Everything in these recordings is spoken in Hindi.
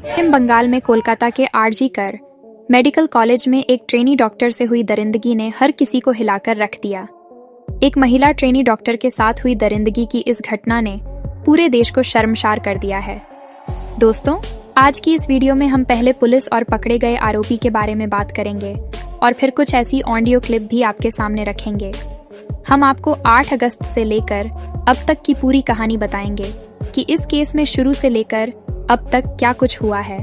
पश्चिम बंगाल में कोलकाता के आरजी कर मेडिकल कॉलेज में एक ट्रेनी डॉक्टर से हुई दरिंदगी ने हर किसी को हिलाकर रख दिया। एक महिला ट्रेनी डॉक्टर के साथ हुई दरिंदगी की इस घटना ने पूरे देश को शर्मसार कर दिया है। दोस्तों, आज की इस वीडियो में हम पहले पुलिस और पकड़े गए आरोपी के बारे में बात करेंगे और फिर कुछ ऐसी ऑडियो क्लिप भी आपके सामने रखेंगे। हम आपको 8 अगस्त से लेकर अब तक की पूरी कहानी बताएंगे कि इस केस में शुरू से लेकर अब तक क्या कुछ हुआ है,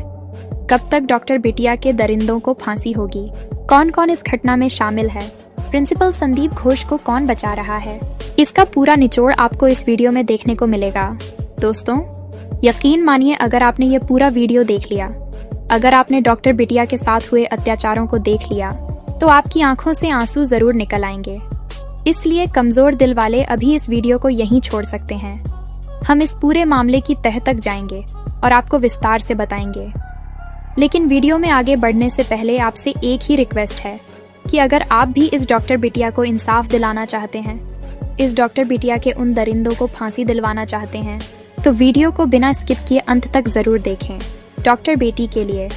कब तक डॉक्टर बिटिया के दरिंदों को फांसी होगी, कौन कौन इस घटना में शामिल है, प्रिंसिपल संदीप घोष को कौन बचा रहा है। इसका पूरा निचोड़ आपको इस वीडियो में देखने को मिलेगा। दोस्तों, यकीन मानिए अगर आपने ये पूरा वीडियो देख लिया, अगर आपने डॉक्टर बिटिया के साथ हुए अत्याचारों को देख लिया, तो आपकी आंखों से आंसू जरूर निकल आएंगे। इसलिए कमजोर दिल वाले अभी इस वीडियो को यहीं छोड़ सकते हैं। हम इस पूरे मामले की तह तक जाएंगे और आपको विस्तार से बताएंगे। लेकिन वीडियो में आगे बढ़ने से पहले आपसे एक ही रिक्वेस्ट है कि अगर आप भी इस डॉक्टर बिटिया को इंसाफ दिलाना चाहते हैं, इस डॉक्टर बिटिया के उन दरिंदों को फांसी दिलवाना चाहते हैं, तो वीडियो को बिना स्किप किए अंत तक जरूर देखें। डॉक्टर बेटी के लिए,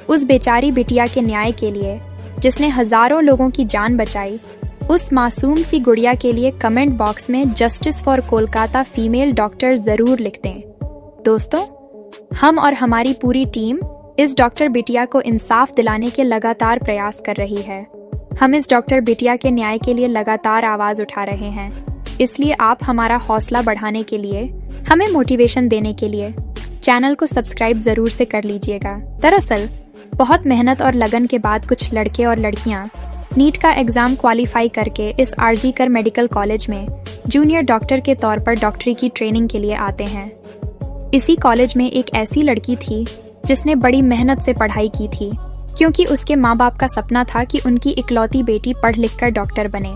उस बेचारी बिटिया के न्याय के लिए जिसने हजारों लोगों की जान बचाई, उस मासूम सी गुड़िया के लिए कमेंट बॉक्स में justice for Kolkata female doctor जरूर लिख दें। दोस्तों, हम और हमारी पूरी टीम इस डॉक्टर बिटिया को इंसाफ दिलाने के लगातार प्रयास कर रही है। हम इस डॉक्टर बिटिया के न्याय के लिए लगातार आवाज उठा रहे हैं। इसलिए आप हमारा हौसला बढ़ाने के लिए, हमें मोटिवेशन देने के लिए चैनल को सब्सक्राइब जरूर से कर लीजिएगा। दरअसल बहुत मेहनत और लगन के बाद कुछ लड़के और लड़कियां नीट का एग्जाम क्वालिफाई करके इस आरजी कर मेडिकल कॉलेज में जूनियर डॉक्टर के तौर पर डॉक्टरी की ट्रेनिंग के लिए आते हैं। इसी कॉलेज में एक ऐसी लड़की थी जिसने बड़ी मेहनत से पढ़ाई की थी, क्योंकि उसके माँ बाप का सपना था कि उनकी इकलौती बेटी पढ़ लिख कर डॉक्टर बने।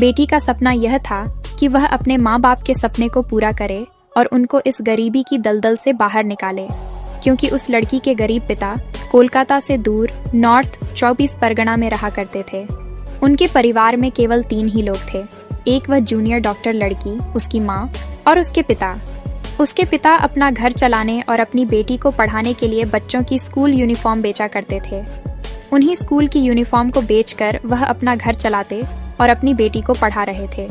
बेटी का सपना यह था कि वह अपने माँ बाप के सपने को पूरा करे और उनको इस गरीबी की दलदल से बाहर निकाले, क्योंकि उस लड़की के गरीब पिता कोलकाता से दूर नॉर्थ 24 परगना में रहा करते थे। उनके परिवार में केवल 3 ही लोग थे, एक वह जूनियर डॉक्टर लड़की, उसकी माँ और उसके पिता। उसके पिता अपना घर चलाने और अपनी बेटी को पढ़ाने के लिए बच्चों की स्कूल यूनिफॉर्म बेचा करते थे। उन्हीं स्कूल की यूनिफॉर्म को बेचकर वह अपना घर चलाते और अपनी बेटी को पढ़ा रहे थे।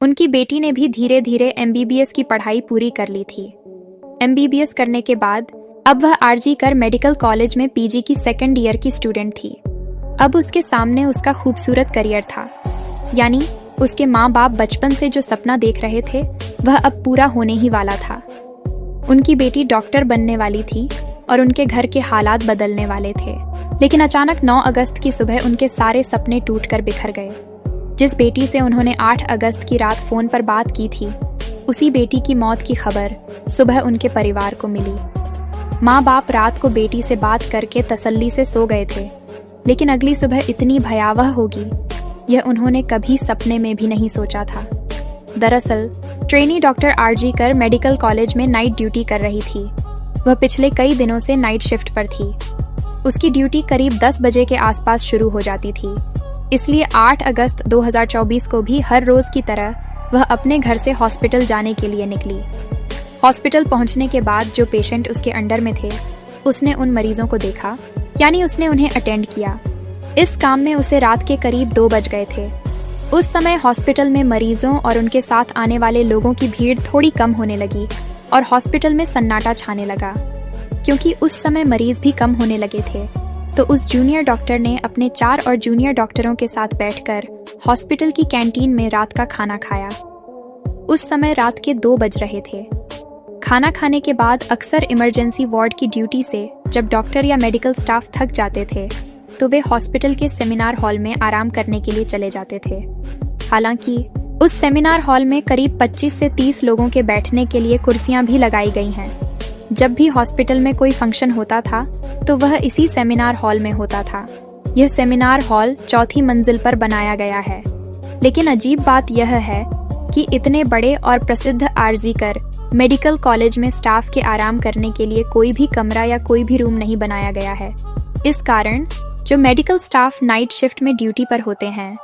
उनकी बेटी ने भी धीरे धीरे MBBS की पढ़ाई पूरी कर ली थी। MBBS करने के बाद अब वह आरजी कर मेडिकल कॉलेज में PG की 2nd ईयर की स्टूडेंट थी। अब उसके सामने उसका खूबसूरत करियर था, यानी उसके माँ बाप बचपन से जो सपना देख रहे थे वह अब पूरा होने ही वाला था। उनकी बेटी डॉक्टर बनने वाली थी और उनके घर के हालात बदलने वाले थे। लेकिन अचानक 9 अगस्त की सुबह उनके सारे सपने टूटकर बिखर गए। जिस बेटी से उन्होंने 8 अगस्त की रात फोन पर बात की थी, उसी बेटी की मौत की खबर सुबह उनके परिवार को मिली। माँ बाप रात को बेटी से बात करके तसल्ली से सो गए थे, लेकिन अगली सुबह इतनी भयावह होगी यह उन्होंने कभी सपने में भी नहीं सोचा था। दरअसल ट्रेनी डॉक्टर आरजी कर मेडिकल कॉलेज में नाइट ड्यूटी कर रही थी। वह पिछले कई दिनों से नाइट शिफ्ट पर थी। उसकी ड्यूटी करीब 10 बजे के आसपास शुरू हो जाती थी। इसलिए 8 अगस्त 2024 को भी हर रोज की तरह वह अपने घर से हॉस्पिटल जाने के लिए निकली। हॉस्पिटल पहुंचने के बाद जो पेशेंट उसके अंडर में थे, उसने उन मरीजों को देखा, यानी उसने उन्हें अटेंड किया। इस काम में उसे रात के करीब 2 बज गए थे। उस समय हॉस्पिटल में मरीजों और उनके साथ आने वाले लोगों की भीड़ थोड़ी कम होने लगी और हॉस्पिटल में सन्नाटा छाने लगा। क्योंकि उस समय मरीज भी कम होने लगे थे, तो उस जूनियर डॉक्टर ने अपने 4 और जूनियर डॉक्टरों के साथ बैठकर हॉस्पिटल की कैंटीन में रात का खाना खाया। उस समय रात के 2 बज रहे थे। खाना खाने के बाद अक्सर इमरजेंसी वार्ड की ड्यूटी से जब डॉक्टर या मेडिकल स्टाफ थक जाते थे, तो वे हॉस्पिटल के सेमिनार हॉल में आराम करने के लिए चले जाते थे। हालांकि उस सेमिनार हॉल में करीब 25 से 30 लोगों के बैठने के लिए कुर्सियां भी लगाई गई हैं। जब भी हॉस्पिटल में कोई फंक्शन होता था, तो वह इसी सेमिनार हॉल में होता था। यह सेमिनार हॉल 4थी मंजिल पर बनाया गया है। लेकिन अजीब बात यह है कि इतने बड़े और प्रसिद्ध आरजी कर मेडिकल कॉलेज में स्टाफ के आराम करने के लिए कोई भी कमरा या कोई भी रूम नहीं बनाया गया है। इस कारण जो मेडिकल स्टाफ नाइट शिफ्ट में ड्यूटी पर होते हैं,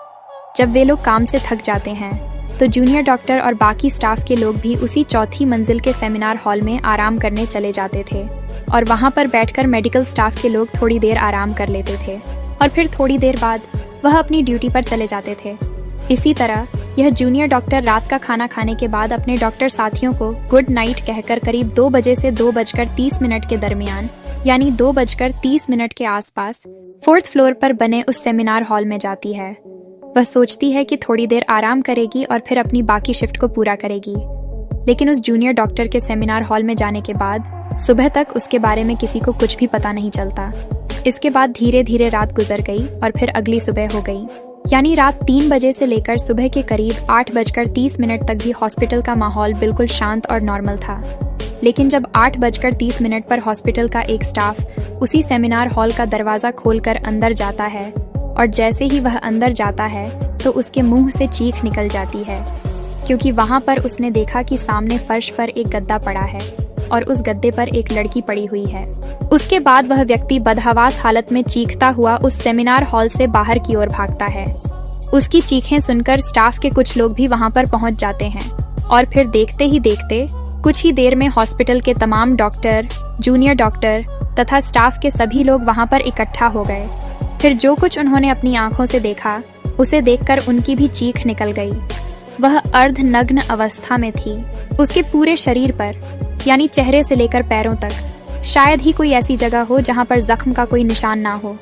जब वे लोग काम से थक जाते हैं तो जूनियर डॉक्टर और बाकी स्टाफ के लोग भी उसी चौथी मंजिल के सेमिनार हॉल में आराम करने चले जाते थे और वहाँ पर बैठकर मेडिकल स्टाफ के लोग थोड़ी देर आराम कर लेते थे और फिर थोड़ी देर बाद वह अपनी ड्यूटी पर चले जाते थे। इसी तरह यह जूनियर डॉक्टर रात का खाना खाने के बाद अपने डॉक्टर साथियों को गुड नाइट कहकर करीब 2 बजे से 2:30 के दरमियान, यानी 2:30 के आसपास 4th फ्लोर पर बने उस सेमिनार हॉल में जाती है। वह सोचती है कि थोड़ी देर आराम करेगी और फिर अपनी बाकी शिफ्ट को पूरा करेगी। लेकिन उस जूनियर डॉक्टर के सेमिनार हॉल में जाने के बाद सुबह तक उसके बारे में किसी को कुछ भी पता नहीं चलता। इसके बाद धीरे धीरे रात गुजर गई और फिर अगली सुबह हो गई, यानी रात 3 बजे से लेकर सुबह के करीब 8:30 तक भी हॉस्पिटल का माहौल बिल्कुल शांत और नॉर्मल था। लेकिन जब 8:30 पर हॉस्पिटल का एक स्टाफ उसी सेमिनार हॉल का दरवाज़ा खोलकर अंदर जाता है और जैसे ही वह अंदर जाता है तो उसके मुंह से चीख निकल जाती है, क्योंकि वहाँ पर उसने देखा कि सामने फर्श पर एक गद्दा पड़ा है और उस गद्दे पर एक लड़की पड़ी हुई है। उसके बाद वह व्यक्ति बदहवास हालत में चीखता हुआ उस सेमिनार हॉल से बाहर की ओर भागता है। उसकी चीखें सुनकर स्टाफ के कुछ लोग भी वहां पर पहुंच जाते हैं और फिर देखते ही देखते कुछ ही देर में हॉस्पिटल के तमाम डॉक्टर, जूनियर डॉक्टर तथा स्टाफ के सभी लोग वहां पर इकट्ठा हो गए। फिर जो कुछ उन्होंने अपनी आंखों से देखा उसे देखकर उनकी भी चीख निकल गई। वह अर्धनग्न अवस्था में थी। उसके पूरे शरीर पर, यानी चेहरे से लेकर पैरों तक, शायद ही कोई ऐसी जगह हो जहां पर जख्म का कोई निशान ना हो।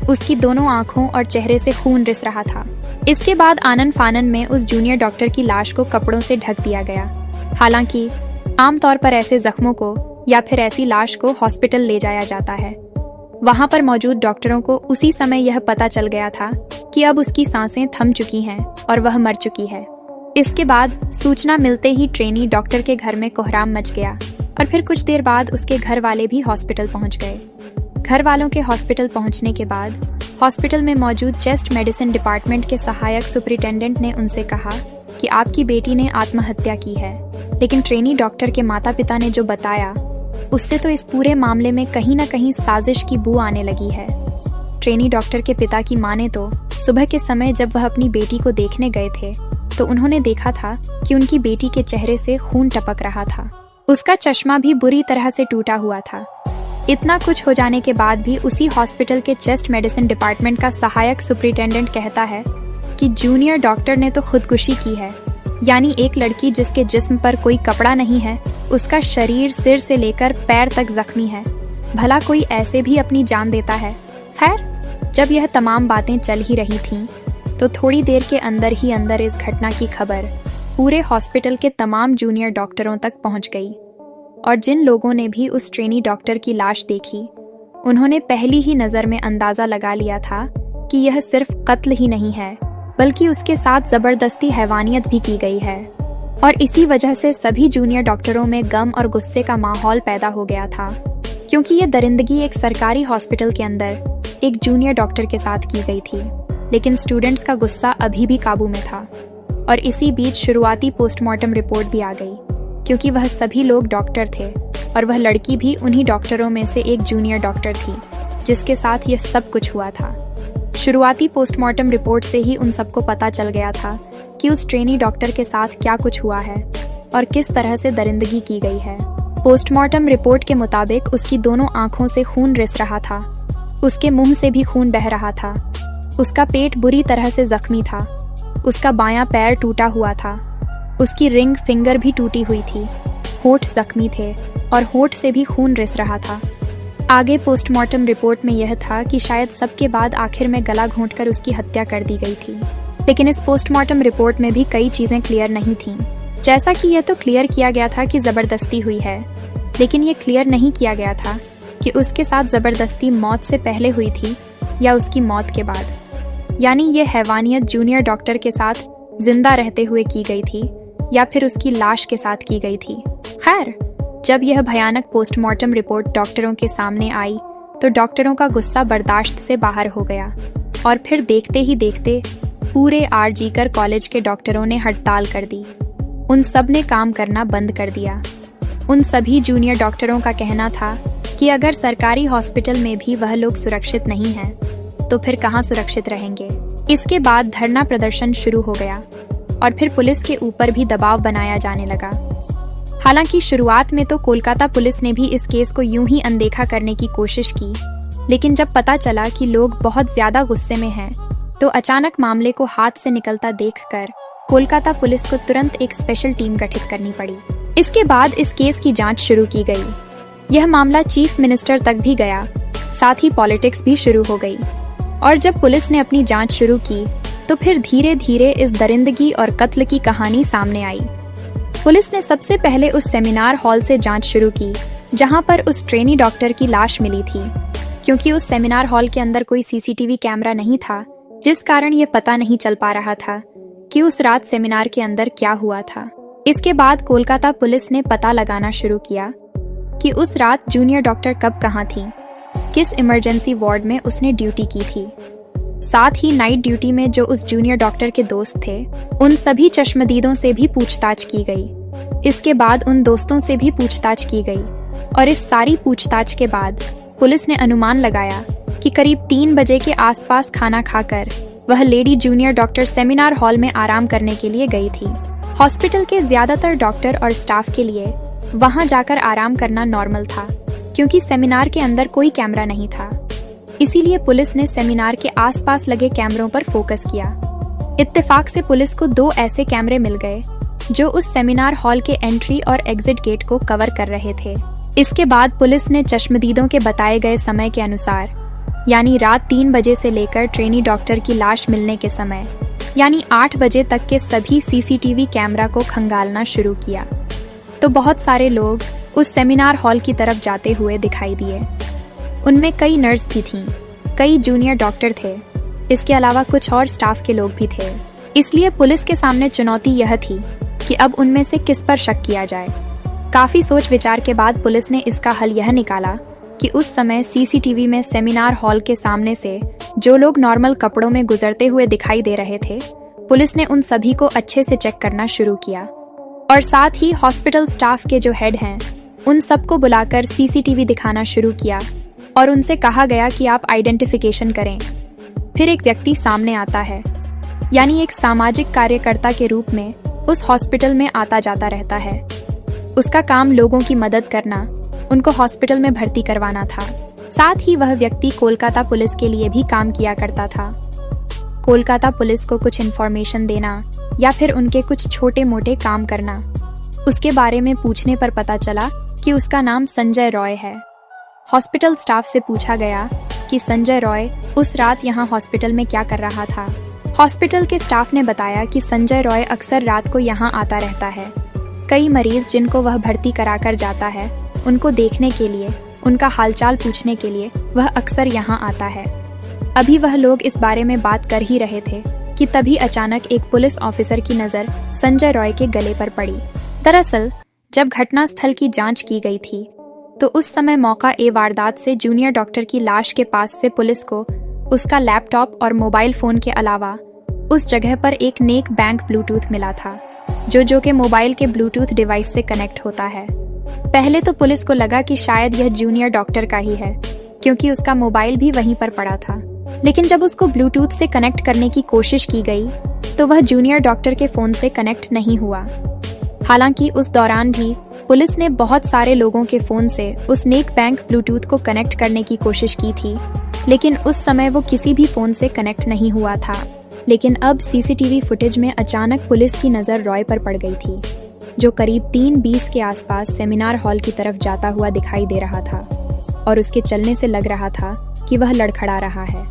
उसकी दोनों आंखों और चेहरे से खून रिस रहा था। इसके बाद आनन फानन में उस जूनियर डॉक्टर की लाश को कपड़ों से ढक दिया गया। हालांकि आमतौर पर ऐसे जख्मों को या फिर ऐसी लाश को हॉस्पिटल ले जाया जाता है। वहां पर मौजूद डॉक्टरों को उसी समय यह पता चल गया था कि अब उसकी सांसें थम चुकी हैं और वह मर चुकी है। इसके बाद सूचना मिलते ही ट्रेनी डॉक्टर के घर में कोहराम मच गया और फिर कुछ देर बाद उसके घर वाले भी हॉस्पिटल पहुंच गए। घर वालों के हॉस्पिटल पहुंचने के बाद हॉस्पिटल में मौजूद चेस्ट मेडिसिन डिपार्टमेंट के सहायक सुपरिटेंडेंट ने उनसे कहा कि आपकी बेटी ने आत्महत्या की है। लेकिन ट्रेनी डॉक्टर के माता पिता ने जो बताया उससे तो इस पूरे मामले में कहीं ना कहीं साजिश की बू आने लगी है। ट्रेनी डॉक्टर के पिता की माने तो सुबह के समय जब वह अपनी बेटी को देखने गए थे तो उन्होंने देखा था कि उनकी बेटी के चेहरे से खून टपक रहा था। उसका चश्मा भी बुरी तरह से टूटा हुआ था। इतना कुछ हो जाने के बाद भी उसी हॉस्पिटल के चेस्ट मेडिसिन डिपार्टमेंट का सहायक सुपरिटेंडेंट कहता है कि जूनियर डॉक्टर ने तो खुदकुशी की है, यानी एक लड़की जिसके जिस्म पर कोई कपड़ा नहीं है, उसका शरीर सिर से लेकर पैर तक जख्मी है। भला कोई ऐसे भी अपनी जान देता है? खैर, जब यह तमाम बातें चल ही रही थीं तो थोड़ी देर के अंदर ही अंदर इस घटना की खबर पूरे हॉस्पिटल के तमाम जूनियर डॉक्टरों तक पहुंच गई और जिन लोगों ने भी उस ट्रेनी डॉक्टर की लाश देखी उन्होंने पहली ही नज़र में अंदाज़ा लगा लिया था कि यह सिर्फ कत्ल ही नहीं है बल्कि उसके साथ ज़बरदस्ती हैवानियत भी की गई है। और इसी वजह से सभी जूनियर डॉक्टरों में गम और गुस्से का माहौल पैदा हो गया था, क्योंकि ये दरिंदगी एक सरकारी हॉस्पिटल के अंदर एक जूनियर डॉक्टर के साथ की गई थी। लेकिन स्टूडेंट्स का गुस्सा अभी भी काबू में था और इसी बीच शुरुआती पोस्टमार्टम रिपोर्ट भी आ गई, क्योंकि वह सभी लोग डॉक्टर थे और वह लड़की भी उन्हीं डॉक्टरों में से एक जूनियर डॉक्टर थी जिसके साथ यह सब कुछ हुआ था। शुरुआती पोस्टमार्टम रिपोर्ट से ही उन सबको पता चल गया था कि उस ट्रेनी डॉक्टर के साथ क्या कुछ हुआ है और किस तरह से दरिंदगी की गई है। पोस्टमार्टम रिपोर्ट के मुताबिक उसकी दोनों आंखों से खून रिस रहा था, उसके मुंह से भी खून बह रहा था, उसका पेट बुरी तरह से जख्मी था, उसका बायां पैर टूटा हुआ था, उसकी रिंग फिंगर भी टूटी हुई थी, होठ जख्मी थे और होठ से भी खून रिस रहा था। आगे पोस्टमार्टम रिपोर्ट में यह था कि शायद सबके बाद आखिर में गला घोंटकर उसकी हत्या कर दी गई थी। लेकिन इस पोस्टमार्टम रिपोर्ट में भी कई चीज़ें क्लियर नहीं थीं। जैसा कि यह तो क्लियर किया गया था कि ज़बरदस्ती हुई है, लेकिन ये क्लियर नहीं किया गया था कि उसके साथ ज़बरदस्ती मौत से पहले हुई थी या उसकी मौत के बाद, यानी ये हैवानियत जूनियर डॉक्टर के साथ जिंदा रहते हुए की गई थी या फिर उसकी लाश के साथ की गई थी। खैर, जब यह भयानक पोस्टमार्टम रिपोर्ट डॉक्टरों के सामने आई तो डॉक्टरों का गुस्सा बर्दाश्त से बाहर हो गया और फिर देखते ही देखते पूरे आरजीकर कॉलेज के डॉक्टरों ने हड़ताल कर दी। उन सब ने काम करना बंद कर दिया। उन सभी जूनियर डॉक्टरों का कहना था कि अगर सरकारी हॉस्पिटल में भी वह लोग सुरक्षित नहीं हैं तो फिर कहाँ सुरक्षित रहेंगे। इसके बाद धरना प्रदर्शन शुरू हो गया और फिर पुलिस के ऊपर भी दबाव बनाया जाने लगा। हालांकि शुरुआत में तो कोलकाता पुलिस ने भी इस केस को यूं ही अनदेखा करने की कोशिश की, लेकिन जब पता चला कि लोग बहुत ज्यादा गुस्से में हैं, तो अचानक मामले को हाथ से निकलता देखकर कोलकाता पुलिस को तुरंत एक स्पेशल टीम गठित करनी पड़ी। इसके बाद इस केस की जांच शुरू की गई। यह मामला चीफ मिनिस्टर तक भी गया, साथ ही पॉलिटिक्स भी शुरू हो गई। और जब पुलिस ने अपनी जांच शुरू की तो फिर धीरे धीरे इस दरिंदगी और कत्ल की कहानी सामने आई। पुलिस ने सबसे पहले उस सेमिनार हॉल से जांच शुरू की जहां पर उस ट्रेनी डॉक्टर की लाश मिली थी, क्योंकि उस सेमिनार हॉल के अंदर कोई सीसीटीवी कैमरा नहीं था, जिस कारण ये पता नहीं चल पा रहा था कि उस रात सेमिनार के अंदर क्या हुआ था। इसके बाद कोलकाता पुलिस ने पता लगाना शुरू किया कि उस रात जूनियर डॉक्टर कब कहाँ थी, किस इमरजेंसी वार्ड में उसने ड्यूटी की थी। साथ ही नाइट ड्यूटी में जो उस जूनियर डॉक्टर के दोस्त थे, उन सभी चश्मदीदों से भी पूछताछ की गई। इसके बाद उन दोस्तों से भी पूछताछ की गई और इस सारी पूछताछ के बाद पुलिस ने अनुमान लगाया कि करीब 3 बजे के आसपास खाना खाकर वह lady junior doctor seminar hall में आराम करने के लिए गई थी। हॉस्पिटल के ज्यादातर डॉक्टर और स्टाफ के लिए वहां जाकर आराम करना नॉर्मल था, क्योंकि सेमिनार के अंदर कोई कैमरा नहीं था। इसीलिए पुलिस ने सेमिनार के आसपास लगे कैमरों पर फोकस किया। इत्तेफाक से पुलिस को 2 ऐसे कैमरे मिल गए जो उस सेमिनार हॉल के एंट्री और एग्जिट गेट को कवर कर रहे थे। इसके बाद पुलिस ने चश्मदीदों के बताए गए समय के अनुसार, यानी रात 3 बजे से लेकर ट्रेनी डॉक्टर की लाश मिलने के समय यानी 8 बजे तक के सभी सीसीटीवी कैमरा को खंगालना शुरू किया। तो बहुत सारे लोग उस सेमिनार हॉल की तरफ जाते हुए दिखाई दिए। उनमें कई नर्स भी थीं, कई जूनियर डॉक्टर थे, इसके अलावा कुछ और स्टाफ के लोग भी थे। इसलिए पुलिस के सामने चुनौती यह थी कि अब उनमें से किस पर शक किया जाए। काफी सोच विचार के बाद पुलिस ने इसका हल यह निकाला कि उस समय सीसीटीवी में सेमिनार हॉल के सामने से जो लोग नॉर्मल कपड़ों में गुजरते हुए दिखाई दे रहे थे, पुलिस ने उन सभी को अच्छे से चेक करना शुरू किया और साथ ही हॉस्पिटल स्टाफ के जो हेड हैं, उन सबको बुलाकर सीसीटीवी दिखाना शुरू किया और उनसे कहा गया कि आप आइडेंटिफिकेशन करें। फिर एक व्यक्ति सामने आता है, यानी एक सामाजिक कार्यकर्ता के रूप में उस हॉस्पिटल में आता जाता रहता है। उसका काम लोगों की मदद करना, उनको हॉस्पिटल में भर्ती करवाना था। साथ ही वह व्यक्ति कोलकाता पुलिस के लिए भी काम किया करता था। कोलकाता पुलिस को कुछ इन्फॉर्मेशन देना या फिर उनके कुछ छोटे मोटे काम करना। उसके बारे में पूछने पर पता चला कि उसका नाम संजय रॉय है। हॉस्पिटल स्टाफ से पूछा गया कि संजय रॉय उस रात यहाँ हॉस्पिटल में क्या कर रहा था। हॉस्पिटल के स्टाफ ने बताया कि संजय रॉय अक्सर रात को यहाँ आता रहता है। कई मरीज जिनको वह भर्ती कराकर जाता है, उनको देखने के लिए, उनका हालचाल पूछने के लिए वह अक्सर यहाँ आता है। अभी वह लोग इस बारे में बात कर ही रहे थे कि तभी अचानक एक पुलिस ऑफिसर की नज़र संजय रॉय के गले पर पड़ी। दरअसल जब घटनास्थल की जांच की गई थी तो उस समय मौका ए वारदात से जूनियर डॉक्टर की लाश के पास से पुलिस को उसका लैपटॉप और मोबाइल फोन के अलावा उस जगह पर एक नेक बैंक ब्लूटूथ मिला था, जो के मोबाइल के ब्लूटूथ डिवाइस से कनेक्ट होता है। पहले तो पुलिस को लगा कि शायद यह जूनियर डॉक्टर का ही है, क्योंकि उसका मोबाइल भी वहीं पर पड़ा था। लेकिन जब उसको ब्लूटूथ से कनेक्ट करने की कोशिश की गई तो वह जूनियर डॉक्टर के फोन से कनेक्ट नहीं हुआ। हालांकि उस दौरान भी पुलिस ने बहुत सारे लोगों के फोन से उस नेक बैंक ब्लूटूथ को कनेक्ट करने की कोशिश की थी, लेकिन उस समय वो किसी भी फोन से कनेक्ट नहीं हुआ था। लेकिन अब सीसीटीवी फुटेज में अचानक पुलिस की नज़र रॉय पर पड़ गई थी, जो करीब 3:20 के आसपास सेमिनार हॉल की तरफ जाता हुआ दिखाई दे रहा था और उसके चलने से लग रहा था कि वह लड़खड़ा रहा है।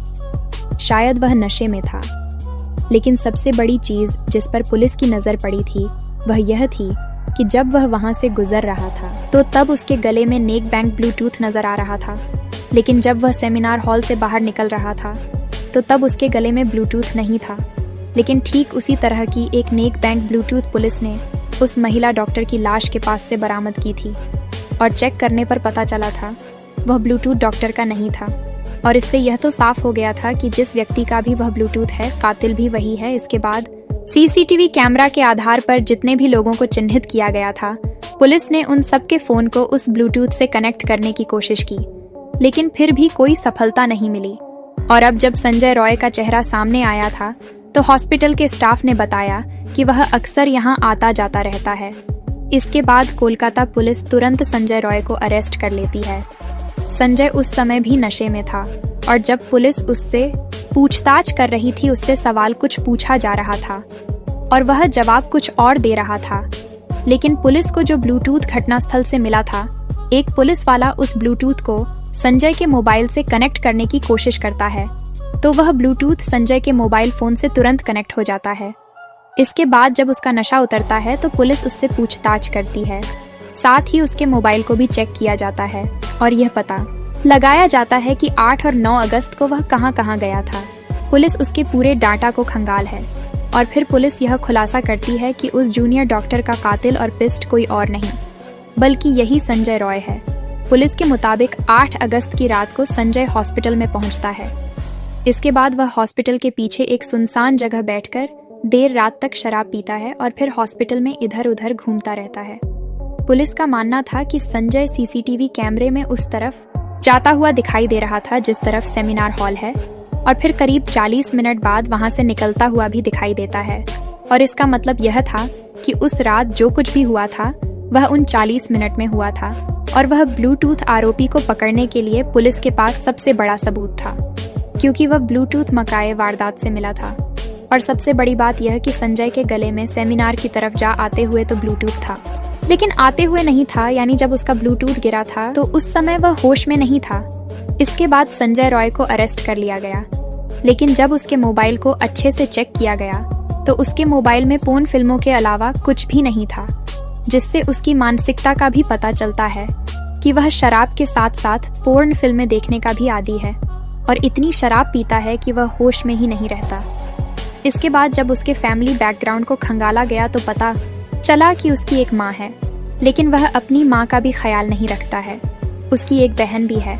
शायद वह नशे में था। लेकिन सबसे बड़ी चीज जिस पर पुलिस की नज़र पड़ी थी वह यह थी कि जब वह वहां से गुजर रहा था तो तब उसके गले में नेक बैंक ब्लूटूथ नजर आ रहा था, लेकिन जब वह सेमिनार हॉल से बाहर निकल रहा था तो तब उसके गले में ब्लूटूथ नहीं था। लेकिन ठीक उसी तरह की एक नेक बैंक ब्लूटूथ पुलिस ने उस महिला डॉक्टर की लाश के पास से बरामद की थी और चेक करने पर पता चला था वह ब्लूटूथ डॉक्टर का नहीं था। और इससे यह तो साफ हो गया था कि जिस व्यक्ति का भी वह ब्लूटूथ है, कातिल भी वही है। इसके बाद सीसीटीवी कैमरा के आधार पर जितने भी लोगों को चिन्हित किया गया था, पुलिस ने उन सबके फोन को उस ब्लूटूथ से कनेक्ट करने की कोशिश की, लेकिन फिर भी कोई सफलता नहीं मिली और अब जब संजय रॉय का चेहरा सामने आया था तो हॉस्पिटल के स्टाफ ने बताया कि वह अक्सर यहाँ आता जाता रहता है। इसके बाद कोलकाता पुलिस तुरंत संजय रॉय को अरेस्ट कर लेती है। संजय उस समय भी नशे में था और जब पुलिस उससे पूछताछ कर रही थी, उससे सवाल कुछ पूछा जा रहा था और वह जवाब कुछ और दे रहा था। लेकिन पुलिस को जो ब्लूटूथ घटनास्थल से मिला था, एक पुलिस वाला उस ब्लूटूथ को संजय के मोबाइल से कनेक्ट करने की कोशिश करता है, तो वह ब्लूटूथ संजय के मोबाइल फोन से तुरंत कनेक्ट हो जाता है। इसके बाद जब उसका नशा उतरता है तो पुलिस उससे पूछताछ करती है। साथ ही उसके मोबाइल को भी चेक किया जाता है और यह पता लगाया जाता है कि 8 और 9 अगस्त को वह कहां गया था। पुलिस उसके पूरे डाटा को खंगाल है और फिर पुलिस यह खुलासा करती है कि उस जूनियर डॉक्टर का कातिल और पिस्ट कोई और नहीं बल्कि यही संजय रॉय है। पुलिस के मुताबिक 8 अगस्त की रात को संजय हॉस्पिटल में पहुंचता है। इसके बाद वह हॉस्पिटल के पीछे एक सुनसान जगह बैठकर देर रात तक शराब पीता है और फिर हॉस्पिटल में इधर उधर घूमता रहता है। पुलिस का मानना था कि संजय सीसीटीवी कैमरे में उस तरफ जाता हुआ दिखाई दे रहा था जिस तरफ सेमिनार हॉल है और फिर करीब 40 मिनट बाद वहां से निकलता हुआ भी दिखाई देता है। और इसका मतलब यह था कि उस रात जो कुछ भी हुआ था वह उन 40 मिनट में हुआ था और वह ब्लूटूथ आरोपी को पकड़ने के लिए पुलिस के पास सबसे बड़ा सबूत था, क्योंकि वह ब्लूटूथ मकाए वारदात से मिला था। और सबसे बड़ी बात यह कि संजय के गले में सेमिनार की तरफ जा आते हुए तो ब्लूटूथ था, लेकिन आते हुए नहीं था, यानी जब उसका ब्लूटूथ गिरा था तो उस समय वह होश में नहीं था। इसके बाद संजय रॉय को अरेस्ट कर लिया गया, लेकिन जब उसके मोबाइल को अच्छे से चेक किया गया तो उसके मोबाइल में पोर्न फिल्मों के अलावा कुछ भी नहीं था, जिससे उसकी मानसिकता का भी पता चलता है कि वह शराब के साथ साथ पोर्न फिल्में देखने का भी आदी है और इतनी शराब पीता है कि वह होश में ही नहीं रहता। इसके बाद जब उसके फैमिली बैकग्राउंड को खंगाला गया तो पता चला कि उसकी एक माँ है, लेकिन वह अपनी माँ का भी ख्याल नहीं रखता है। उसकी एक बहन भी है,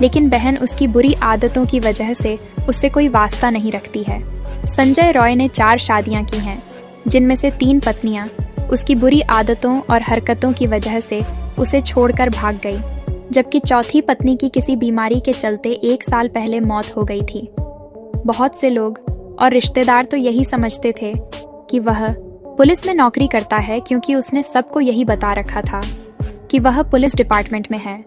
लेकिन बहन उसकी बुरी आदतों की वजह से उससे कोई वास्ता नहीं रखती है। संजय रॉय ने 4 शादियां की हैं, जिनमें से 3 पत्नियां उसकी बुरी आदतों और हरकतों की वजह से उसे छोड़कर भाग गई, जबकि चौथी पत्नी की किसी बीमारी के चलते 1 साल पहले मौत हो गई थी। बहुत से लोग और रिश्तेदार तो यही समझते थे कि वह पुलिस में नौकरी करता है, क्योंकि उसने सबको यही बता रखा था कि वह पुलिस डिपार्टमेंट में है,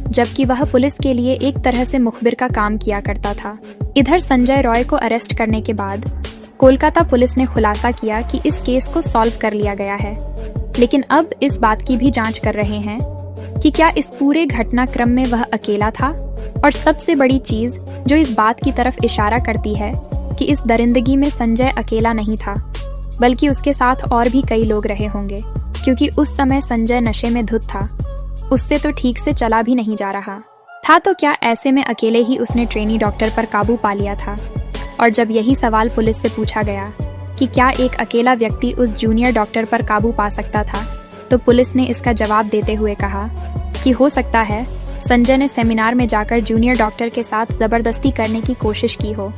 जबकि वह पुलिस के लिए एक तरह से मुखबिर का काम किया करता था। इधर संजय रॉय को अरेस्ट करने के बाद कोलकाता पुलिस ने खुलासा किया कि इस केस को सॉल्व कर लिया गया है, लेकिन अब इस बात की भी जांच कर रहे हैं कि क्या इस पूरे घटनाक्रम में वह अकेला था। और सबसे बड़ी चीज जो इस बात की तरफ इशारा करती है कि इस दरिंदगी में संजय अकेला नहीं था, बल्कि उसके साथ और भी कई लोग रहे होंगे, क्योंकि उस समय संजय नशे में धुत था, उससे तो ठीक से चला भी नहीं जा रहा था। तो क्या ऐसे में अकेले ही उसने ट्रेनी डॉक्टर पर काबू पा लिया था? और जब यही सवाल पुलिस से पूछा गया कि क्या एक अकेला व्यक्ति उस जूनियर डॉक्टर पर काबू पा सकता था, तो पुलिस ने इसका जवाब देते हुए कहा कि हो सकता है संजय ने सेमिनार में जाकर जूनियर डॉक्टर के साथ जबरदस्ती करने की कोशिश की हो,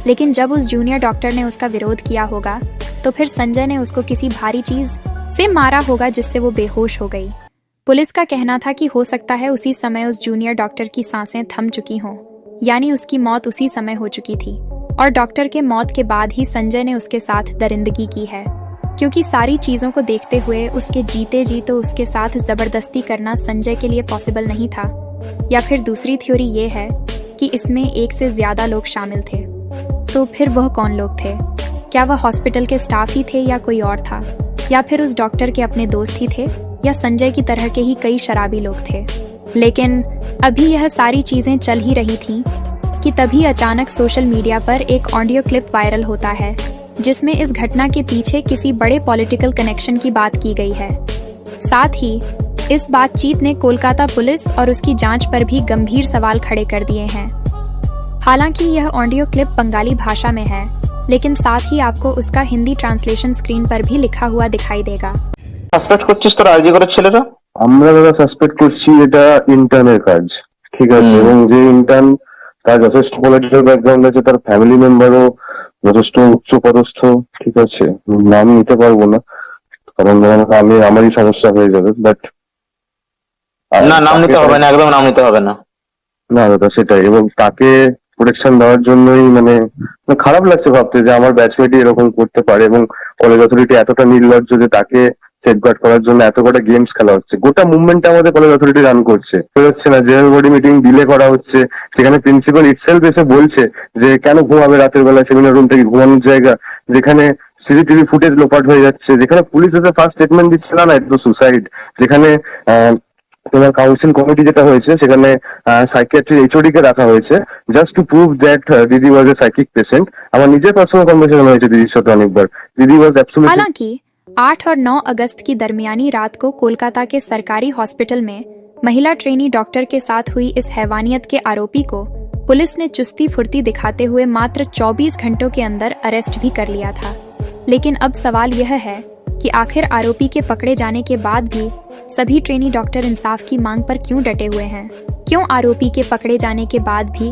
लेकिन जब उस जूनियर डॉक्टर ने उसका विरोध किया होगा तो फिर संजय ने उसको किसी भारी चीज से मारा होगा जिससे वो बेहोश हो गई। पुलिस का कहना था कि हो सकता है उसी समय उस जूनियर डॉक्टर की सांसें थम चुकी हों, यानी उसकी मौत उसी समय हो चुकी थी और डॉक्टर के मौत के बाद ही संजय ने उसके साथ दरिंदगी की है, क्योंकि सारी चीजों को देखते हुए उसके जीते जी तो उसके साथ जबरदस्ती करना संजय के लिए पॉसिबल नहीं था। या फिर दूसरी थ्योरी ये है कि इसमें एक से ज्यादा लोग शामिल थे। तो फिर वह कौन लोग थे? क्या वह हॉस्पिटल के स्टाफ ही थे या कोई और था, या फिर उस डॉक्टर के अपने दोस्त ही थे, या संजय की तरह के ही कई शराबी लोग थे? लेकिन अभी यह सारी चीजें चल ही रही थीं कि तभी अचानक सोशल मीडिया पर एक ऑडियो क्लिप वायरल होता है, जिसमें इस घटना के पीछे किसी बड़े पॉलिटिकल कनेक्शन की बात की गई है। साथ ही इस बातचीत ने कोलकाता पुलिस और उसकी जांच पर भी गंभीर सवाल खड़े कर दिए हैं। हालांकि यह ऑडियो क्लिप बंगाली भाषा में है, लेकिन साथ ही आपको उसका हिंदी ट्रांसलेशन स्क्रीन पर भी लिखा हुआ दिखाई देगा। সাসপেক্ট করছিস তোর আইজি করার ছেলেরা? আমরা যারা সাসপেক্ট করছি এটা ইন্টার্নের কাজ, ঠিক আছে, এবং যে ইন্টার্ন তার যথেষ্ট পলিটিক্যাল ব্যাকগ্রাউন্ড আছে, তার ফ্যামিলি মেম্বারও যথেষ্ট উচ্চ পদস্থ, ঠিক আছে, নাম নিতে পারবো না কারণ আমি আমারই সমস্যা হয়ে যাবে, বাট না নাম নিতে হবে না, একদম নাম নিতে হবে না। না দাদা সেটাই, এবং তাকে প্রোটেকশন দেওয়ার জন্যই মানে খারাপ লাগছে ভাবতে যে আমার ব্যাচমেটই এরকম করতে পারে, এবং কলেজ অথরিটি এতটা নির্লজ্জ যে তাকে সেফগার্ড করার জন্য এত কটা গেমস খেলা হচ্ছে। গোটা মুভমেন্টটা আমাদের কলেজ অথরিটি রান করছে, হচ্ছে না। জেনারেল বডি মিটিং ডিলে করা হচ্ছে, সেখানে প্রিন্সিপাল ইটসেলফ এসে বলছে যে কেন ঘুমাবে রাতের বেলা, সেমিনার রুম থেকে ঘুমানোর জায়গা, যেখানে সিসিটিভি ফুটেজ লোপাট হয়ে যাচ্ছে, যেখানে পুলিশ এসে ফার্স্ট স্টেটমেন্ট দিচ্ছে না না এটা সুসাইড, যেখানে তোমার কাউন্সিল কমিটি যেটা হয়েছে সেখানে সাইকিয়াট্রি এইচওডি কে রাখা হয়েছে জাস্ট টু প্রুভ দ্যাট দিদি ওয়াজ এ সাইকিক পেশেন্ট। আমার নিজের পার্সোনাল কনভারসেশন হয়েছে দিদির সাথে অনেকবার। দিদি ওয়াজ অ্যাবসोल्युटली। हालांकि 8 और 9 अगस्त की दरमियानी रात को कोलकाता के सरकारी हॉस्पिटल में महिला ट्रेनी डॉक्टर के साथ हुई इस हैवानियत के आरोपी को पुलिस ने चुस्ती फुर्ती दिखाते हुए मात्र 24 घंटों के अंदर अरेस्ट भी कर लिया था। लेकिन अब सवाल यह है कि आखिर आरोपी के पकड़े जाने के बाद भी सभी ट्रेनी डॉक्टर इंसाफ की मांग पर क्यों डटे हुए हैं? क्यों आरोपी के पकड़े जाने के बाद भी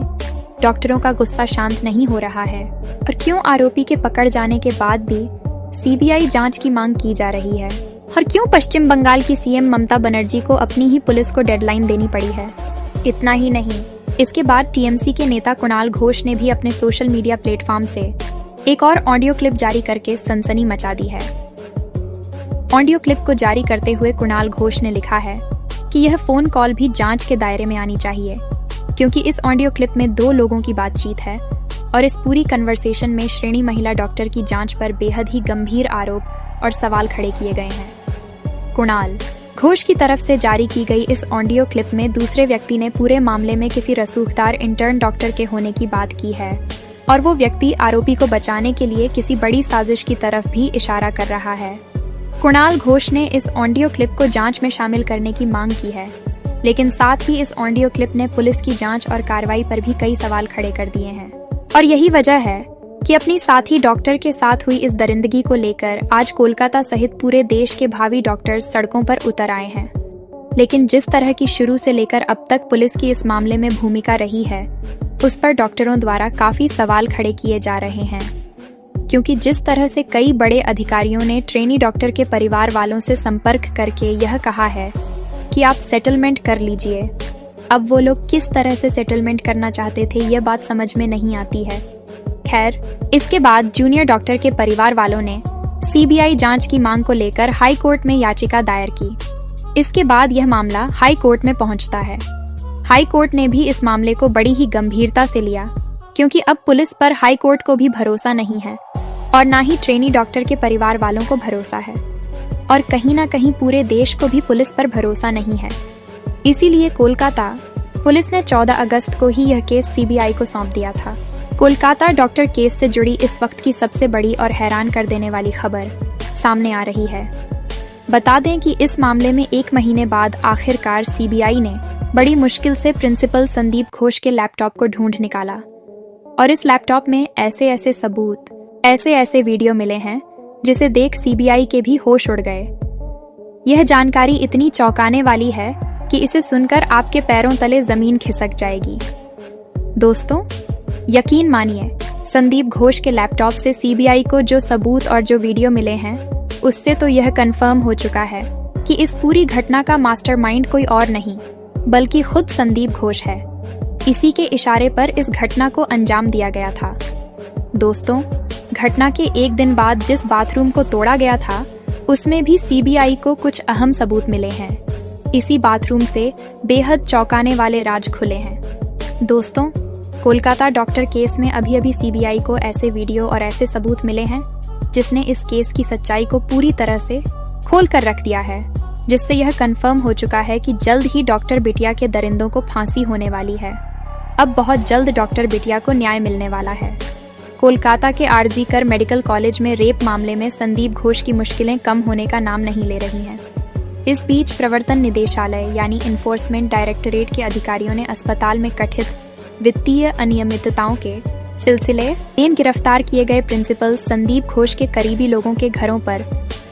डॉक्टरों का गुस्सा शांत नहीं हो रहा है? और क्यों आरोपी के पकड़ जाने के बाद भी सीबीआई जांच की मांग की जा रही है? और क्यों पश्चिम बंगाल की सीएम ममता बनर्जी को अपनी ही पुलिस को डेडलाइन देनी पड़ी है? इतना ही नहीं, इसके बाद टीएमसी के नेता कुणाल घोष ने भी अपने सोशल मीडिया प्लेटफॉर्म से एक और ऑडियो क्लिप जारी करके सनसनी मचा दी है। ऑडियो क्लिप को जारी करते हुए कुणाल घोष ने लिखा है कि यह फोन कॉल भी जांच के दायरे में आनी चाहिए, क्योंकि इस ऑडियो क्लिप में 2 लोगों की बातचीत है और इस पूरी कन्वर्सेशन में श्रेणी महिला डॉक्टर की जांच पर बेहद ही गंभीर आरोप और सवाल खड़े किए गए हैं। कुणाल घोष की तरफ से जारी की गई इस ऑडियो क्लिप में दूसरे व्यक्ति ने पूरे मामले में किसी रसूखदार इंटर्न डॉक्टर के होने की बात की है और वो व्यक्ति आरोपी को बचाने के लिए किसी बड़ी साजिश की तरफ भी इशारा कर रहा है। कुणाल घोष ने इस ऑडियो क्लिप को जांच में शामिल करने की मांग की है, लेकिन साथ ही इस ऑडियो क्लिप ने पुलिस की जांच और कार्रवाई पर भी कई सवाल खड़े कर दिए हैं। और यही वजह है कि अपनी साथी डॉक्टर के साथ हुई इस दरिंदगी को लेकर आज कोलकाता सहित पूरे देश के भावी डॉक्टर्स सड़कों पर उतर आए हैं। लेकिन जिस तरह की शुरू से लेकर अब तक पुलिस की इस मामले में भूमिका रही है, उस पर डॉक्टरों द्वारा काफी सवाल खड़े किए जा रहे हैं, क्योंकि जिस तरह से कई बड़े अधिकारियों ने ट्रेनी डॉक्टर के परिवार वालों से संपर्क करके यह कहा है कि आप सेटलमेंट कर लीजिए, अब वो लोग किस तरह से सेटलमेंट करना चाहते थे यह बात समझ में नहीं आती है। खैर, इसके बाद जूनियर डॉक्टर के परिवार वालों ने सीबीआई जांच की मांग को लेकर हाई कोर्ट में याचिका दायर की। इसके बाद यह मामला हाई कोर्ट में पहुंचता है। हाई कोर्ट ने भी इस मामले को बड़ी ही गंभीरता से लिया, क्योंकि अब पुलिस पर हाई कोर्ट को भी भरोसा नहीं है और ना ही ट्रेनी डॉक्टर के परिवार वालों को भरोसा है, और कहीं ना कहीं पूरे देश को भी पुलिस पर भरोसा नहीं है। इसीलिए कोलकाता पुलिस ने 14 अगस्त को ही यह केस सीबीआई को सौंप दिया था। कोलकाता डॉक्टर केस से जुड़ी इस वक्त की सबसे बड़ी और हैरान कर देने वाली खबर सामने आ रही है। बता दें कि इस मामले में 1 महीने बाद आखिरकार सीबीआई ने बड़ी मुश्किल से प्रिंसिपल संदीप घोष के लैपटॉप को ढूंढ निकाला, और इस लैपटॉप में ऐसे ऐसे सबूत, ऐसे ऐसे वीडियो मिले हैं जिसे देख सीबीआई के भी होश उड़ गए। यह जानकारी इतनी चौंकाने वाली है कि इसे सुनकर आपके पैरों तले जमीन खिसक जाएगी। दोस्तों, यकीन मानिए, संदीप घोष के लैपटॉप से सीबीआई को जो सबूत और जो वीडियो मिले हैं, उससे तो यह कंफर्म हो चुका है कि इस पूरी घटना का मास्टरमाइंड कोई और नहीं बल्कि खुद संदीप घोष है। इसी के इशारे पर इस घटना को अंजाम दिया गया था। दोस्तों, घटना के 1 दिन बाद जिस बाथरूम को तोड़ा गया था, उसमें भी सीबीआई को कुछ अहम सबूत मिले हैं। इसी बाथरूम से बेहद चौंकाने वाले राज खुले हैं। दोस्तों, कोलकाता डॉक्टर केस में अभी अभी सीबीआई को ऐसे वीडियो और ऐसे सबूत मिले हैं जिसने इस केस की सच्चाई को पूरी तरह से खोल कर रख दिया है, जिससे यह कंफर्म हो चुका है कि जल्द ही डॉक्टर बिटिया के दरिंदों को फांसी होने वाली है। अब बहुत जल्द डॉक्टर बिटिया को न्याय मिलने वाला है। कोलकाता के आरजी कर मेडिकल कॉलेज में रेप मामले में संदीप घोष की मुश्किलें कम होने का नाम नहीं ले रही हैं। इस बीच प्रवर्तन निदेशालय यानी इन्फोर्समेंट डायरेक्टरेट के अधिकारियों ने अस्पताल में कथित वित्तीय अनियमितताओं के सिलसिले में गिरफ्तार किए गए प्रिंसिपल संदीप घोष के करीबी लोगों के घरों पर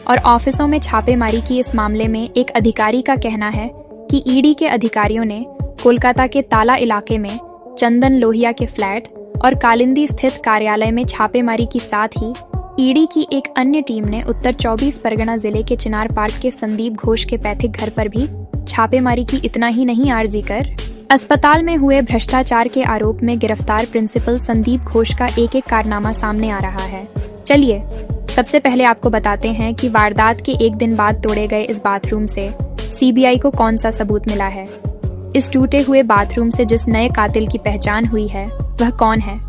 और ऑफिसों में छापेमारी की। इस मामले में एक अधिकारी का कहना है कि ईडी के अधिकारियों ने कोलकाता के ताला इलाके में चंदन लोहिया के फ्लैट और कालिंदी स्थित कार्यालय में छापेमारी के साथ ही ईडी की एक अन्य टीम ने उत्तर 24 परगना जिले के चिनार पार्क के संदीप घोष के पैतृक घर पर भी छापेमारी की। इतना ही नहीं, आरजी कर अस्पताल में हुए भ्रष्टाचार के आरोप में गिरफ्तार प्रिंसिपल संदीप घोष का एक एक कारनामा सामने आ रहा है। चलिए सबसे पहले आपको बताते हैं कि वारदात के एक दिन बाद तोड़े गए इस बाथरूम से सीबीआई को कौन सा सबूत मिला है। इस टूटे हुए बाथरूम से जिस नए कातिल की पहचान हुई है वह कौन है।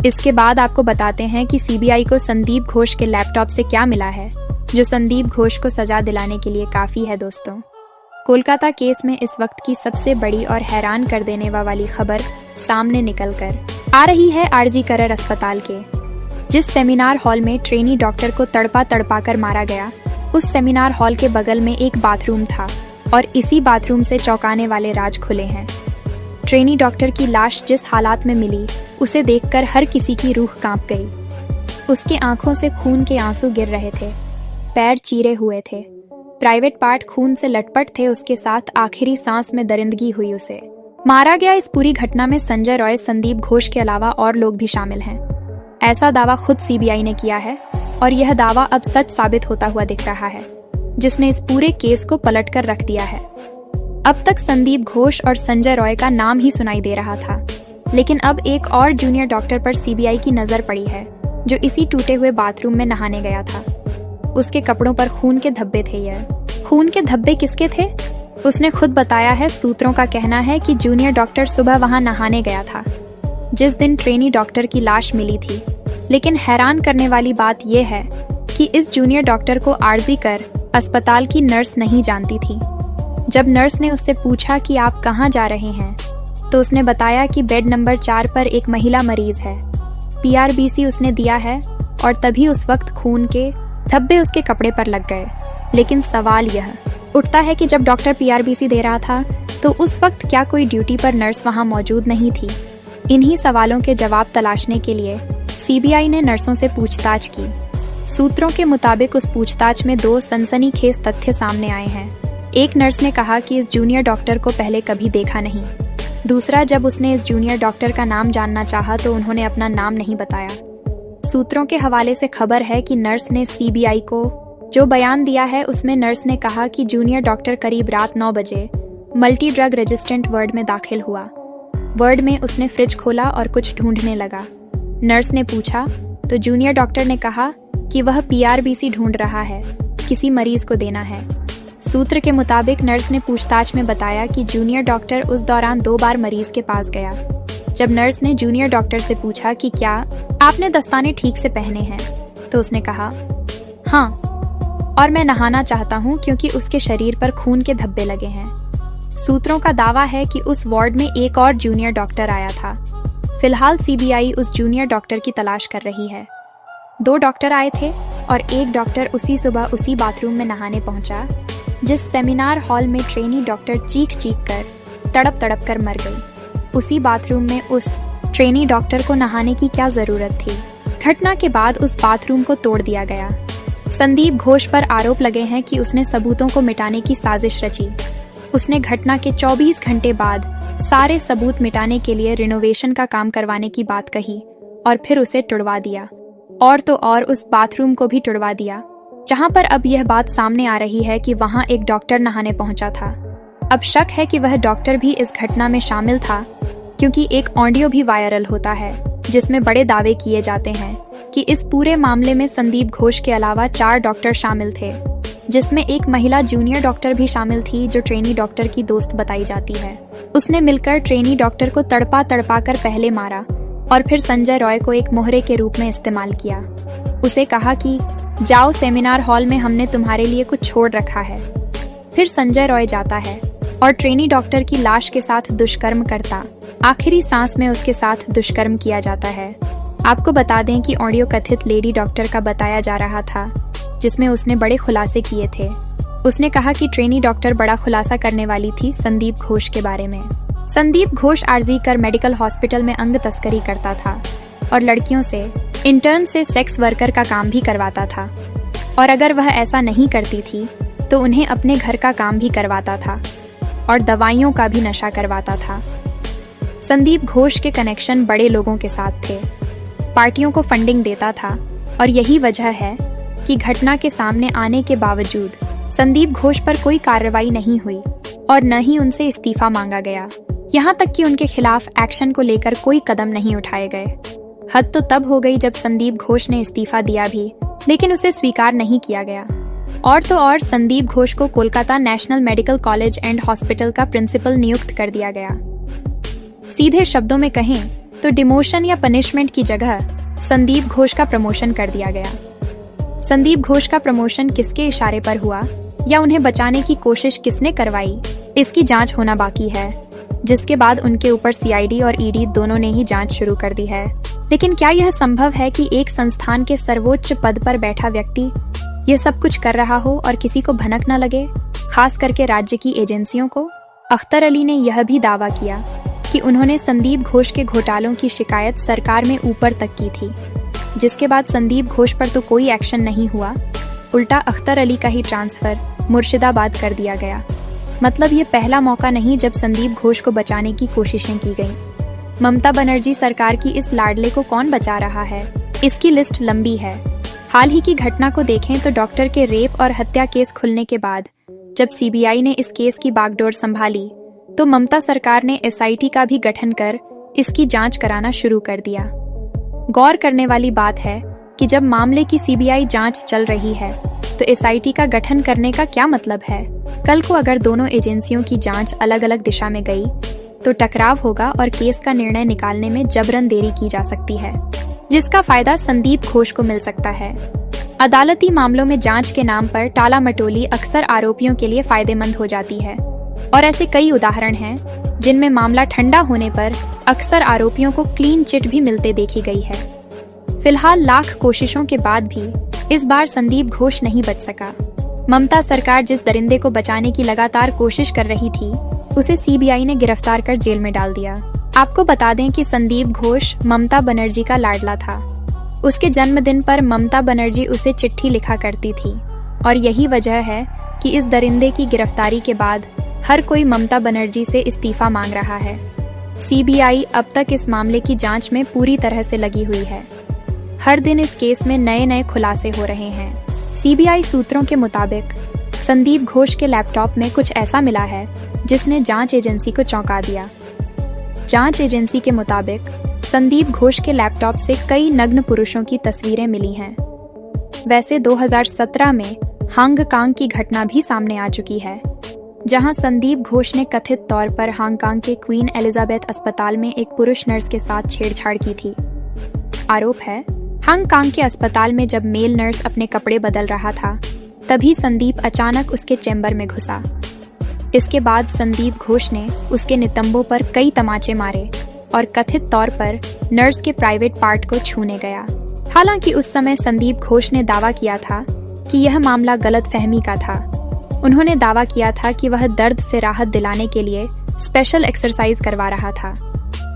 इसके बाद आपको बताते हैं कि सीबीआई को संदीप घोष के लैपटॉप से क्या मिला है जो संदीप घोष को सजा दिलाने के लिए काफी है। दोस्तों, कोलकाता केस में इस वक्त की सबसे बड़ी और हैरान कर देने वाली खबर सामने निकल कर आ रही है आरजी कर अस्पताल के। जिस सेमिनार हॉल में ट्रेनी डॉक्टर को तड़पा तड़पा कर मारा गया, उस सेमिनार हॉल के बगल में एक बाथरूम था और इसी बाथरूम से चौंकाने वाले राज खुले हैं। ट्रेनी डॉक्टर की लाश जिस हालात में मिली उसे देखकर हर किसी की रूह कांप गई। उसकी आंखों से खून के आंसू गिर रहे थे, पैर चीरे हुए थे, प्राइवेट पार्ट खून से लटपट थे, उसके साथ आखिरी सांस में दरिंदगी हुई उसे। मारा गया। इस पूरी घटना में संजय रॉय, संदीप घोष के अलावा और लोग भी शामिल हैं। ऐसा दावा खुद सीबीआई ने किया है और यह दावा अब सच साबित होता हुआ दिख रहा है, जिसने इस पूरे केस को पलट कर रख दिया है। अब तक संदीप घोष और संजय रॉय का नाम ही सुनाई दे रहा था, लेकिन अब एक और जूनियर डॉक्टर पर सीबीआई की नजर पड़ी है जो इसी टूटे हुए बाथरूम में नहाने गया था। उसके कपड़ों पर खून के धब्बे थे। यह खून के धब्बे किसके थे उसने खुद बताया है। सूत्रों का कहना है कि जूनियर डॉक्टर सुबह वहां नहाने गया था जिस दिन ट्रेनी डॉक्टर की लाश मिली थी। लेकिन हैरान करने वाली बात यह है कि इस जूनियर डॉक्टर को आरजी कर अस्पताल की नर्स नहीं जानती थी। जब नर्स ने उससे पूछा कि आप कहाँ जा रहे हैं, तो उसने बताया कि बेड नंबर 4 पर एक महिला मरीज है। पीआरबीसी उसने दिया है और तभी उस वक्त खून के धब्बे उसके कपड़े पर लग गए। लेकिन सवाल यह उठता है कि जब डॉक्टर पीआरबीसी दे रहा था तो उस वक्त क्या कोई ड्यूटी पर नर्स वहां मौजूद नहीं थी। इन्हीं सवालों के जवाब तलाशने के लिए सीबीआई ने नर्सों से पूछताछ की। सूत्रों के मुताबिक उस पूछताछ में 2 सनसनीखेज तथ्य सामने आए हैं। एक नर्स ने कहा कि इस जूनियर डॉक्टर को पहले कभी देखा नहीं। दूसरा, जब उसने इस जूनियर डॉक्टर का नाम जानना चाहा तो उन्होंने अपना नाम नहीं बताया। सूत्रों के हवाले से खबर है कि नर्स ने सीबीआई को जो बयान दिया है उसमें नर्स ने कहा कि जूनियर डॉक्टर करीब रात 9 बजे मल्टी ड्रग रेजिस्टेंट वार्ड में दाखिल हुआ। वार्ड में उसने फ्रिज खोला और कुछ ढूंढने लगा। नर्स ने पूछा तो जूनियर डॉक्टर ने कहा कि वह पीआरबीसी ढूंढ रहा है, किसी मरीज को देना है। सूत्र के मुताबिक नर्स ने पूछताछ में बताया कि जूनियर डॉक्टर उस दौरान 2 बार मरीज के पास गया। जब नर्स ने जूनियर डॉक्टर से पूछा कि क्या आपने दस्ताने ठीक से पहने हैं, तो उसने कहा हाँ, और मैं नहाना चाहता हूँ क्योंकि उसके शरीर पर खून के धब्बे लगे हैं। सूत्रों का दावा है कि उस वार्ड में एक और जूनियर डॉक्टर आया था। फिलहाल सीबीआई उस जूनियर डॉक्टर की तलाश कर रही है। 2 डॉक्टर आए थे और एक डॉक्टर उसी सुबह उसी बाथरूम में नहाने पहुंचा जिस सेमिनार हॉल में ट्रेनी डॉक्टर चीख चीख कर तड़प तड़प कर मर गई। उसी बाथरूम में उस ट्रेनी डॉक्टर को नहाने की क्या जरूरत थी। घटना के बाद उस बाथरूम को तोड़ दिया गया। संदीप घोष पर आरोप लगे हैं कि उसने सबूतों को मिटाने की साजिश रची। उसने घटना के 24 घंटे बाद सारे सबूत मिटाने के लिए रिनोवेशन का काम करवाने की बात कही और फिर उसे तुड़वा दिया। और तो और उस बाथरूम को भी तुड़वा दिया, जहां पर अब यह बात सामने आ रही है कि वहां एक डॉक्टर नहाने पहुंचा था। अब शक है कि वह डॉक्टर भी इस घटना में शामिल था, क्योंकि एक ऑडियो भी वायरल होता है जिसमें बड़े दावे किए जाते हैं कि इस पूरे मामले में संदीप घोष के अलावा 4 डॉक्टर शामिल थे, जिसमें एक महिला जूनियर डॉक्टर भी शामिल थी जो ट्रेनी डॉक्टर की दोस्त बताई जाती है। उसने मिलकर ट्रेनी डॉक्टर को तड़पा तड़पा कर पहले मारा और फिर संजय रॉय को एक मोहरे के रूप में इस्तेमाल किया। उसे कहा कि जाओ सेमिनार हॉल में, हमने तुम्हारे लिए कुछ छोड़ रखा है। फिर संजय रॉय जाता है और ट्रेनी डॉक्टर की लाश के साथ दुष्कर्म करता। आखिरी सांस में उसके साथ दुष्कर्म किया जाता है। आपको बता दें कि ऑडियो कथित लेडी डॉक्टर का बताया जा रहा था, जिसमें उसने बड़े खुलासे किए थे। उसने कहा कि ट्रेनी डॉक्टर बड़ा खुलासा करने वाली थी संदीप घोष के बारे में। संदीप घोष आरजी कर मेडिकल हॉस्पिटल में अंग तस्करी करता था और लड़कियों से, इंटर्न से सेक्स वर्कर का काम भी करवाता था। और अगर वह ऐसा नहीं करती थी तो उन्हें अपने घर का काम भी करवाता था और दवाइयों का भी नशा करवाता था। संदीप घोष के कनेक्शन बड़े लोगों के साथ थे, पार्टियों को फंडिंग देता था और यही वजह है कि घटना के सामने आने के बावजूद संदीप घोष पर कोई कार्रवाई नहीं हुई और न ही उनसे इस्तीफा मांगा गया। यहाँ तक कि उनके खिलाफ एक्शन को लेकर कोई कदम नहीं उठाए गए। हद तो तब हो गई जब संदीप घोष ने इस्तीफा दिया भी, लेकिन उसे स्वीकार नहीं किया गया। और तो और संदीप घोष को Kolkata national medical college and hospital का प्रिंसिपल नियुक्त कर दिया गया। सीधे शब्दों में कहें तो डिमोशन या पनिशमेंट की जगह संदीप घोष का प्रमोशन कर दिया गया। संदीप घोष का प्रमोशन किसके इशारे पर हुआ या उन्हें बचाने की कोशिश किसने करवाई, इसकी जांच होना बाकी है, जिसके बाद उनके ऊपर सीआईडी और ईडी दोनों ने ही जांच शुरू कर दी है। लेकिन क्या यह संभव है कि एक संस्थान के सर्वोच्च पद पर बैठा व्यक्ति यह सब कुछ कर रहा हो और किसी को भनक न लगे, खास करके राज्य की एजेंसियों को? अख्तर अली ने यह भी दावा किया कि उन्होंने संदीप घोष के घोटालों की शिकायत सरकार में ऊपर तक की थी, जिसके बाद संदीप घोष पर तो कोई एक्शन नहीं हुआ, उल्टा अख्तर अली का ही ट्रांसफर मुर्शिदाबाद कर दिया गया। मतलब ये पहला मौका नहीं जब संदीप घोष को बचाने की कोशिशें की गई। ममता बनर्जी सरकार की इस लाडले को कौन बचा रहा है, इसकी लिस्ट लंबी है। हाल ही की घटना को देखें तो डॉक्टर के रेप और हत्या केस खुलने के बाद जब सीबीआई ने इस केस की बागडोर संभाली तो ममता सरकार ने एसआईटी का भी गठन कर इसकी जांच कराना शुरू कर दिया। गौर करने वाली बात है कि जब मामले की सीबीआई जांच चल रही है तो एसआईटी का गठन करने का क्या मतलब है? कल को अगर दोनों एजेंसियों की जांच अलग अलग दिशा में गई तो टकराव होगा और केस का निर्णय निकालने में जबरन देरी की जा सकती है, जिसका फायदा संदीप घोष को मिल सकता है। अदालती मामलों में जांच के नाम पर टाला मटोली अक्सर आरोपियों के लिए फायदेमंद हो जाती है और ऐसे कई उदाहरण हैं जिनमें मामला ठंडा होने पर अक्सर आरोपियों को क्लीन चिट भी मिलते देखी गई है। फिलहाल लाख कोशिशों के बाद भी इस बार संदीप घोष नहीं बच सका। ममता सरकार जिस दरिंदे को बचाने की लगातार कोशिश कर रही थी उसे सीबीआई ने गिरफ्तार कर जेल में डाल दिया। आपको बता दें कि संदीप घोष ममता बनर्जी का लाडला था। उसके जन्मदिन पर ममता बनर्जी उसे चिट्ठी लिखा करती थी और यही वजह है कि इस दरिंदे की गिरफ्तारी के बाद हर कोई ममता बनर्जी से इस्तीफा मांग रहा है। सीबीआई अब तक इस मामले की जांच में पूरी तरह से लगी हुई है। हर दिन इस केस में नए नए खुलासे हो रहे हैं। सीबीआई सूत्रों के मुताबिक संदीप घोष के लैपटॉप में कुछ ऐसा मिला है जिसने जांच एजेंसी को चौंका दिया। जांच एजेंसी के मुताबिक संदीप घोष के लैपटॉप से कई नग्न पुरुषों की तस्वीरें मिली हैं। वैसे 2017 में हांगकांग की घटना भी सामने आ चुकी है, जहां संदीप घोष ने कथित तौर पर हांगकांग के क्वीन एलिजाबेथ अस्पताल में एक पुरुष नर्स के साथ छेड़छाड़ की थी। आरोप है, हांगकांग के अस्पताल में जब मेल नर्स अपने कपड़े बदल रहा था तभी संदीप अचानक उसके चैम्बर में घुसा। इसके बाद संदीप घोष ने उसके नितंबों पर कई तमाचे मारे और कथित तौर पर नर्स के प्राइवेट पार्ट को छूने गया। हालांकि उस समय संदीप घोष ने दावा किया था कि यह मामला गलतफहमी का था। उन्होंने दावा किया था कि वह दर्द से राहत दिलाने के लिए स्पेशल एक्सरसाइज करवा रहा था।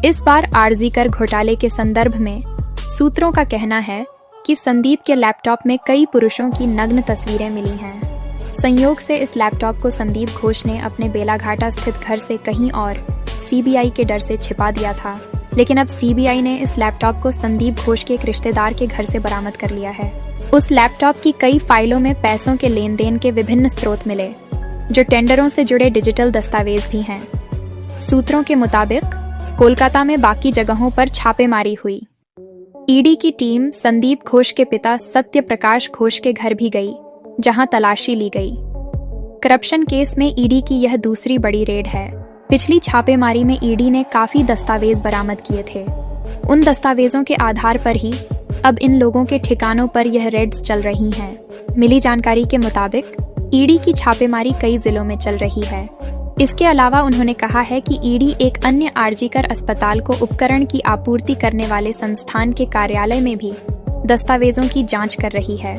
इस बार आरजी कर घोटाले के संदर्भ में सूत्रों का कहना है कि संदीप के लैपटॉप में कई पुरुषों की नग्न तस्वीरें मिली हैं। संयोग से इस लैपटॉप को संदीप घोष ने अपने बेलाघाटा स्थित घर से कहीं और सीबीआई के डर से छिपा दिया था, लेकिन अब सीबीआई ने इस लैपटॉप को संदीप घोष के एक रिश्तेदार के घर से बरामद कर लिया है। उस लैपटॉप की कई फाइलों में पैसों के लेन देन के विभिन्न स्रोत मिले, जो टेंडरों से जुड़े डिजिटल दस्तावेज भी हैं। सूत्रों के मुताबिक कोलकाता में बाकी जगहों पर छापेमारी हुई। ईडी की टीम संदीप घोष के पिता सत्य प्रकाश घोष के घर भी गई, जहां तलाशी ली गई। करप्शन केस में ईडी की यह दूसरी बड़ी रेड है। पिछली छापेमारी में ईडी ने काफी दस्तावेज बरामद किए थे। उन दस्तावेजों के आधार पर ही अब इन लोगों के ठिकानों पर यह रेड्स चल रही हैं। मिली जानकारी के मुताबिक ईडी की छापेमारी कई जिलों में चल रही है। इसके अलावा उन्होंने कहा है कि ईडी एक अन्य आरजी कर अस्पताल को उपकरण की आपूर्ति करने वाले संस्थान के कार्यालय में भी दस्तावेजों की जांच कर रही है।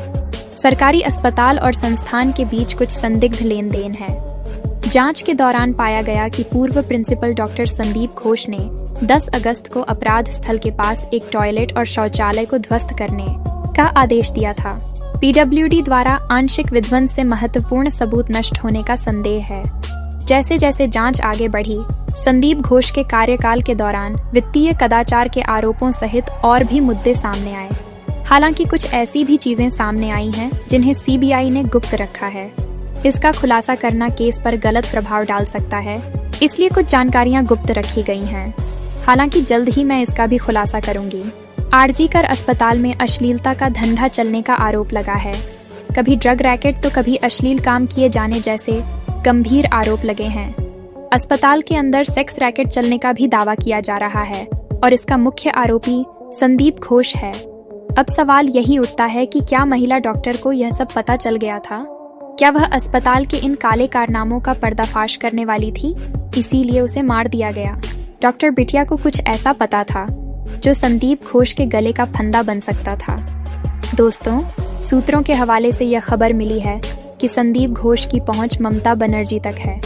सरकारी अस्पताल और संस्थान के बीच कुछ संदिग्ध लेन देन है। जांच के दौरान पाया गया कि पूर्व प्रिंसिपल डॉक्टर संदीप घोष ने 10 अगस्त को अपराध स्थल के पास एक टॉयलेट और शौचालय को ध्वस्त करने का आदेश दिया था। पीडब्ल्यूडी द्वारा आंशिक विध्वंस से महत्वपूर्ण सबूत नष्ट होने का संदेह है। जैसे जैसे जांच आगे बढ़ी, संदीप घोष के कार्यकाल के दौरान वित्तीय कदाचार के आरोपों सहित और भी मुद्दे सामने आए। हालांकि कुछ ऐसी भी चीजें सामने आई हैं जिन्हें सीबीआई ने गुप्त रखा है। इसका खुलासा करना केस पर गलत प्रभाव डाल सकता है, इसलिए कुछ जानकारियां गुप्त रखी गई हैं। हालांकि जल्द ही मैं इसका भी खुलासा करूंगी। आरजीकर अस्पताल में अश्लीलता का धंधा चलने का आरोप लगा है। कभी ड्रग रैकेट तो कभी अश्लील काम किए जाने जैसे गंभीर आरोप लगे हैं। अस्पताल के अंदर सेक्स रैकेट चलने का भी दावा किया जा रहा है और इसका मुख्य आरोपी संदीप घोष है। अब सवाल यही उठता है कि क्या महिला डॉक्टर को यह सब पता चल गया था? क्या वह अस्पताल के इन काले कारनामों का पर्दाफाश करने वाली थी, इसीलिए उसे मार दिया गया? डॉक्टर बिटिया को कुछ ऐसा पता था जो संदीप घोष के गले का फंदा बन सकता था। दोस्तों, सूत्रों के हवाले से यह खबर मिली है कि संदीप घोष की पहुंच ममता बनर्जी तक है।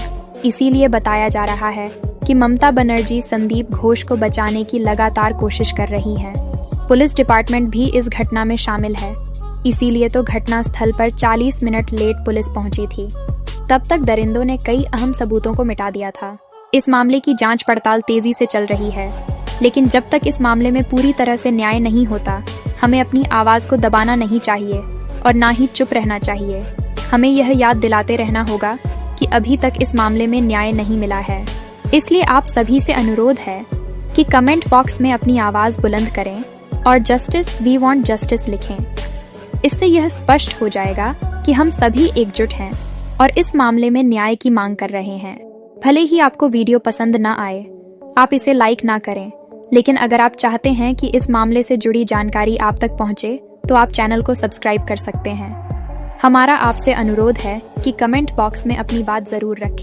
इसीलिए बताया जा रहा है कि ममता बनर्जी संदीप घोष को बचाने की लगातार कोशिश कर रही हैं। पुलिस डिपार्टमेंट भी इस घटना में शामिल है। इसीलिए तो घटना स्थल पर 40 मिनट लेट पुलिस पहुंची थी। तब तक दरिंदों ने कई अहम सबूतों को मिटा दिया था। इस मामले की जांच पड़ताल तेजी से चल रही है, लेकिन जब तक इस मामले में पूरी तरह से न्याय नहीं होता, हमें अपनी आवाज को दबाना नहीं चाहिए और ना ही चुप रहना चाहिए। हमें यह याद दिलाते रहना होगा कि अभी तक इस मामले में न्याय नहीं मिला है। इसलिए आप सभी से अनुरोध है कि कमेंट बॉक्स में अपनी आवाज बुलंद करें और जस्टिस वी वांट जस्टिस लिखें। इससे यह स्पष्ट हो जाएगा कि हम सभी एकजुट हैं और इस मामले में न्याय की मांग कर रहे हैं। भले ही आपको वीडियो पसंद ना आए, आप इसे लाइक ना करें, लेकिन अगर आप चाहते हैं कि इस मामले से जुड़ी जानकारी आप तक पहुंचे, तो आप चैनल को सब्सक्राइब कर सकते हैं। हमारा आपसे अनुरोध है कि कमेंट बॉक्स में अपनी बात जरूर रखें।